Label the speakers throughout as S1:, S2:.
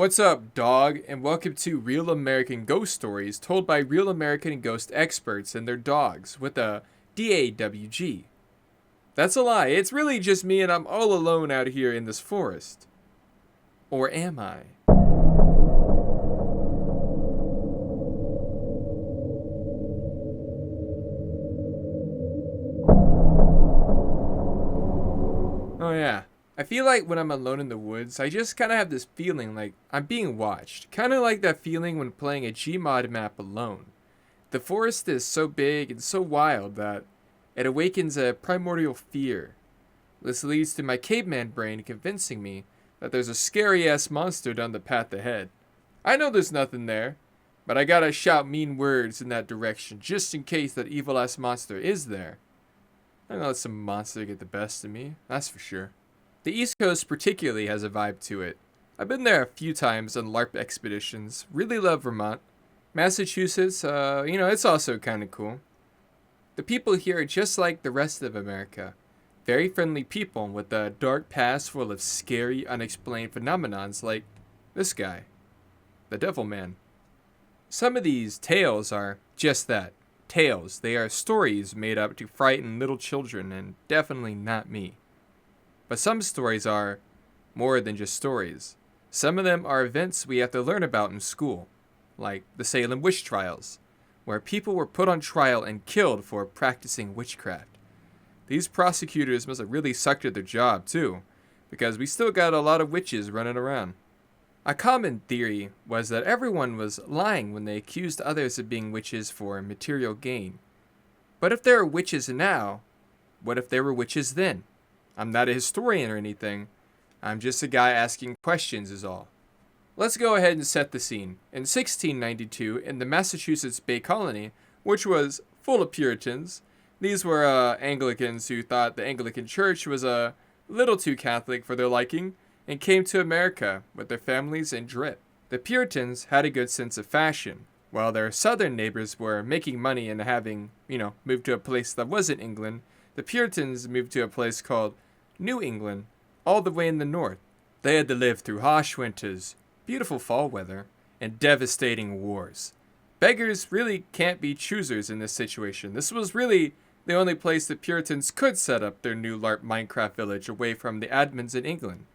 S1: What's up, dog, and welcome to Real American Ghost Stories told by real American ghost experts and their dogs with a DAWG. That's a lie. It's really just me and I'm all alone out here in this forest. Or am I? Oh yeah. I feel like when I'm alone in the woods, I just kind of have this feeling like I'm being watched. Kind of like that feeling when playing a Gmod map alone. The forest is so big and so wild that it awakens a primordial fear. This leads to my caveman brain convincing me that there's a scary ass monster down the path ahead. I know there's nothing there, but I gotta shout mean words in that direction just in case that evil ass monster is there. I don't let some monster get the best of me, that's for sure. The East Coast particularly has a vibe to it. I've been there a few times on LARP expeditions. Really love Vermont. Massachusetts, it's also kind of cool. The people here are just like the rest of America. Very friendly people with a dark past full of scary, unexplained phenomenons like this guy, the Devil Man. Some of these tales are just that, tales. They are stories made up to frighten little children and definitely not me. But some stories are more than just stories. Some of them are events we have to learn about in school, like the Salem witch trials, where people were put on trial and killed for practicing witchcraft. These prosecutors must have really sucked at their job too, because we still got a lot of witches running around. A common theory was that everyone was lying when they accused others of being witches for material gain. But if there are witches now, what if there were witches then? I'm not a historian or anything. I'm just a guy asking questions is all. Let's go ahead and set the scene. In 1692, in the Massachusetts Bay Colony, which was full of Puritans, these were Anglicans who thought the Anglican Church was a little too Catholic for their liking and came to America with their families in drip. The Puritans had a good sense of fashion, while their southern neighbors were making money and having, moved to a place that wasn't England. The Puritans moved to a place called New England, all the way in the north. They had to live through harsh winters, beautiful fall weather, and devastating wars. Beggars really can't be choosers in this situation. This was really the only place the Puritans could set up their new LARP Minecraft village away from the admins in England.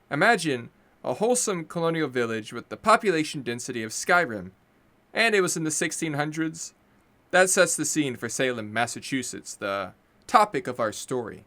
S1: Imagine a wholesome colonial village with the population density of Skyrim, and it was in the 1600s. That sets the scene for Salem, Massachusetts, the topic of our story.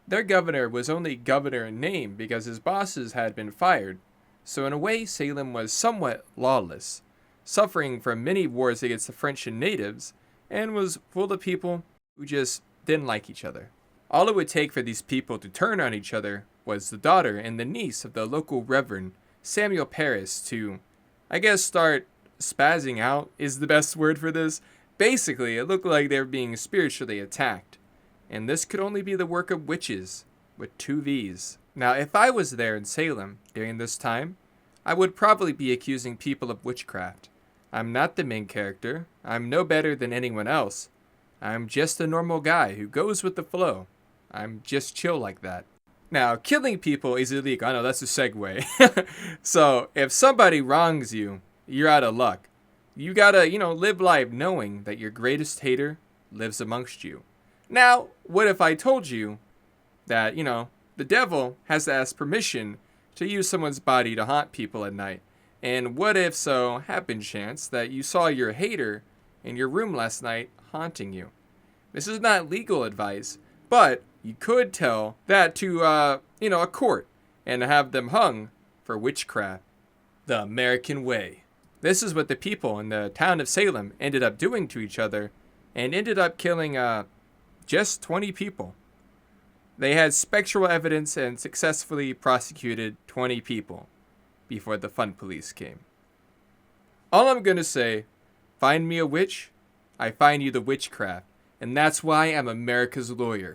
S1: Their governor was only governor in name because his bosses had been fired, so in a way Salem was somewhat lawless, suffering from many wars against the French and natives, and was full of people who just didn't like each other. All it would take for these people to turn on each other was the daughter and the niece of the local Reverend Samuel Paris to, start spazzing out is the best word for this. Basically, it looked like they were being spiritually attacked. And this could only be the work of witches, with 2 V's. Now, if I was there in Salem during this time, I would probably be accusing people of witchcraft. I'm not the main character. I'm no better than anyone else. I'm just a normal guy who goes with the flow. I'm just chill like that. Now, killing people is illegal. I know, that's a segue. So, if somebody wrongs you, you're out of luck. You gotta, live life knowing that your greatest hater lives amongst you. Now, what if I told you that, the devil has to ask permission to use someone's body to haunt people at night? And what if so happened chance that you saw your hater in your room last night haunting you? This is not legal advice, but you could tell that to, a court and have them hung for witchcraft. The American way. This is what the people in the town of Salem ended up doing to each other and ended up killing, just 20 people. They had spectral evidence and successfully prosecuted 20 people before the fun police came. All I'm gonna say, find me a witch, I find you the witchcraft, and that's why I'm America's lawyer.